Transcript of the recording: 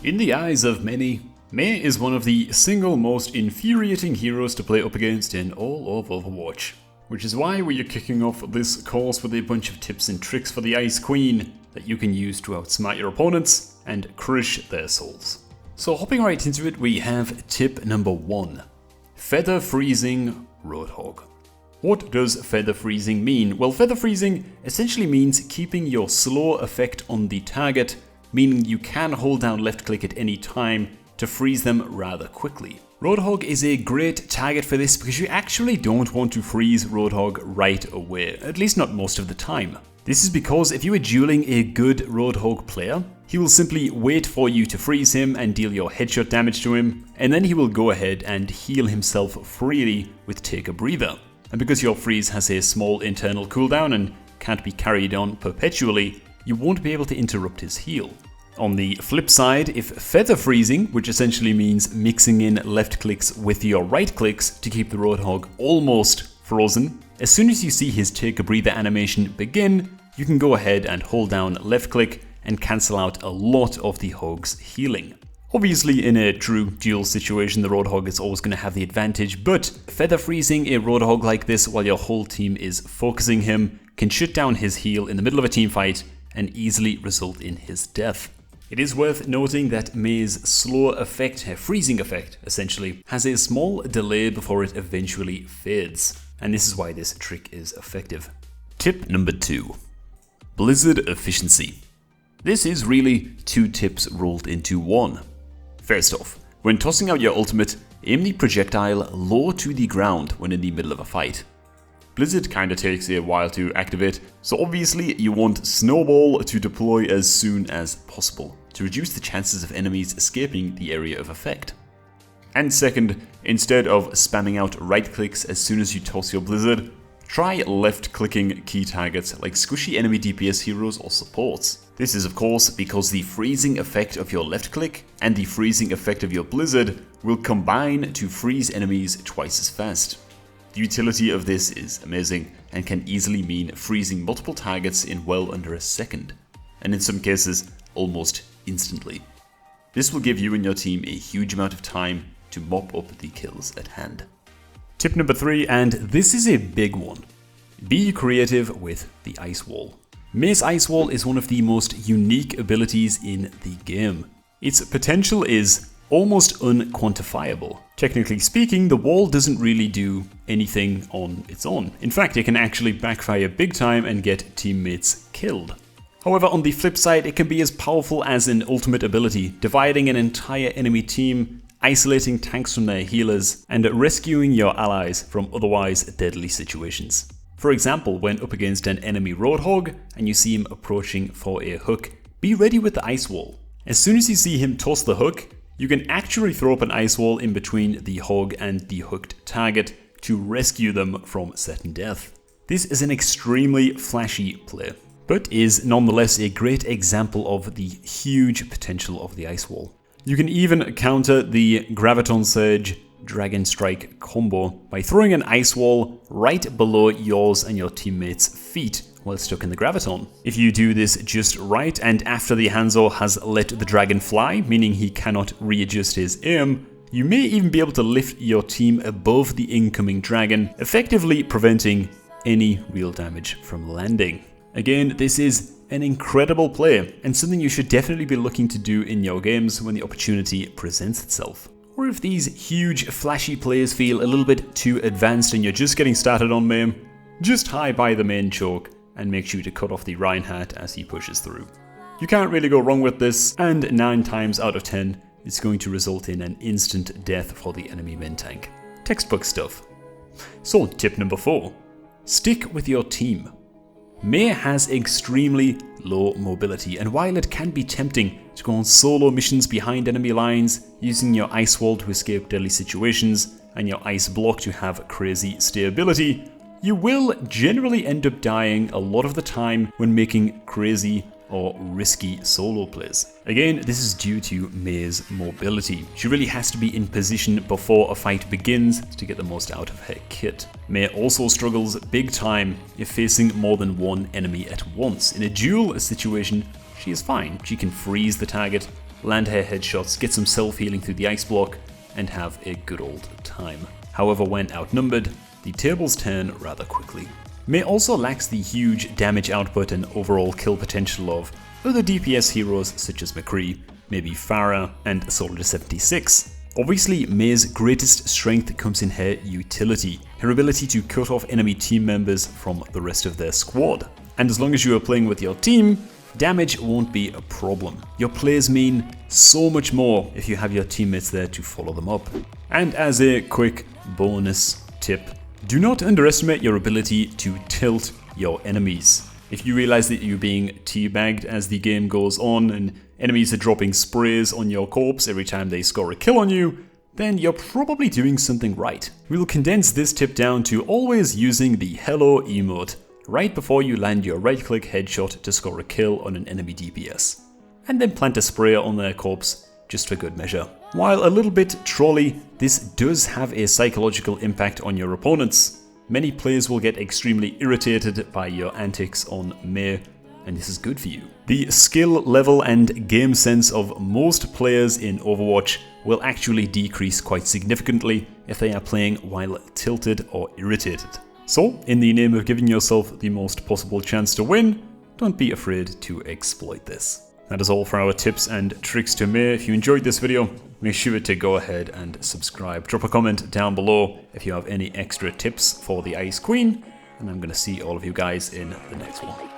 In the eyes of many, MEI is one of the single most infuriating heroes to play up against in all of Overwatch. Which is why we are kicking off this course with a bunch of tips and tricks for the Ice Queen that you can use to outsmart your opponents and crush their souls. So hopping right into it, we have tip number 1. Feather Freezing Roadhog. What does feather freezing mean? Well, feather freezing essentially means keeping your slow effect on the target, meaning you can hold down left click at any time to freeze them rather quickly. Roadhog is a great target for this because you actually don't want to freeze Roadhog right away, at least not most of the time. This is because if you are dueling a good Roadhog player, he will simply wait for you to freeze him and deal your headshot damage to him, and then he will go ahead and heal himself freely with Take a Breather. And because your freeze has a small internal cooldown and can't be carried on perpetually, you won't be able to interrupt his heal. On the flip side, if feather freezing, which essentially means mixing in left clicks with your right clicks to keep the Roadhog almost frozen, as soon as you see his Take a Breather animation begin, you can go ahead and hold down left click and cancel out a lot of the Hog's healing. Obviously, in a true duel situation, the Roadhog is always going to have the advantage, but feather freezing a Roadhog like this while your whole team is focusing him can shut down his heal in the middle of a team fight and easily result in his death. It is worth noting that MEI's slow effect, freezing effect essentially, has a small delay before it eventually fades, and this is why this trick is effective. Tip number 2. Blizzard Efficiency. This is really 2 tips rolled into one. First off, when tossing out your ultimate, aim the projectile low to the ground when in the middle of a fight. Blizzard kinda takes a while to activate, so obviously you want Snowball to deploy as soon as possible to reduce the chances of enemies escaping the area of effect. And second, instead of spamming out right clicks as soon as you toss your Blizzard, try left clicking key targets like squishy enemy DPS heroes or supports. This is of course because the freezing effect of your left click and the freezing effect of your Blizzard will combine to freeze enemies twice as fast. The utility of this is amazing and can easily mean freezing multiple targets in well under a second, and in some cases almost instantly. This will give you and your team a huge amount of time to mop up the kills at hand. Tip number 3, and this is a big one. Be creative with the Ice Wall. MEI's Ice Wall is one of the most unique abilities in the game. Its potential is almost unquantifiable. Technically speaking, the wall doesn't really do anything on its own. In fact, it can actually backfire big time and get teammates killed. However, on the flip side, it can be as powerful as an ultimate ability, dividing an entire enemy team, isolating tanks from their healers, and rescuing your allies from otherwise deadly situations. For example, when up against an enemy Roadhog and you see him approaching for a hook, be ready with the Ice Wall. As soon as you see him toss the hook, you can actually throw up an ice wall in between the hog and the hooked target to rescue them from certain death. This is an extremely flashy play, but is nonetheless a great example of the huge potential of the ice wall. You can even counter the Graviton Surge Dragon Strike combo by throwing an ice wall right below yours and your teammates' feet while stuck in the Graviton. If you do this just right and after the Hanzo has let the dragon fly, meaning he cannot readjust his aim, you may even be able to lift your team above the incoming dragon, effectively preventing any real damage from landing. Again, this is an incredible play and something you should definitely be looking to do in your games when the opportunity presents itself. Or if these huge flashy plays feel a little bit too advanced and you're just getting started on MEI, just high by the main choke and make sure to cut off the Reinhardt as he pushes through. You can't really go wrong with this, and 9 times out of 10, it's going to result in an instant death for the enemy main tank. Textbook stuff. So tip number 4, stick with your team. MEI has extremely low mobility, and while it can be tempting to go on solo missions behind enemy lines, using your ice wall to escape deadly situations, and your ice block to have crazy stayability, you will generally end up dying a lot of the time when making crazy or risky solo plays. Again, this is due to MEI's mobility. She really has to be in position before a fight begins to get the most out of her kit. MEI also struggles big time if facing more than one enemy at once. In a duel situation, she is fine. She can freeze the target land her headshots, get some self-healing through the ice block, and have a good old time. However, when outnumbered, the tables turn rather quickly. MEI also lacks the huge damage output and overall kill potential of other DPS heroes such as McCree, maybe Pharah, and Soldier 76. Obviously, MEI's greatest strength comes in her utility, her ability to cut off enemy team members from the rest of their squad. And as long as you are playing with your team, damage won't be a problem. Your plays mean so much more if you have your teammates there to follow them up. And as a quick bonus tip, do not underestimate your ability to tilt your enemies. If you realize that you're being teabagged as the game goes on and enemies are dropping sprays on your corpse every time they score a kill on you, then you're probably doing something right. We'll condense this tip down to always using the hello emote right before you land your right-click headshot to score a kill on an enemy DPS, and then plant a sprayer on their corpse just for good measure. While a little bit trolly, this does have a psychological impact on your opponents. Many players will get extremely irritated by your antics on MEI, and this is good for you. The skill level and game sense of most players in Overwatch will actually decrease quite significantly if they are playing while tilted or irritated. So, in the name of giving yourself the most possible chance to win, don't be afraid to exploit this. That is all for our tips and tricks to MEI. If you enjoyed this video, make sure to go ahead and subscribe. Drop a comment down below if you have any extra tips for the Ice Queen, and I'm going to see all of you guys in the next one.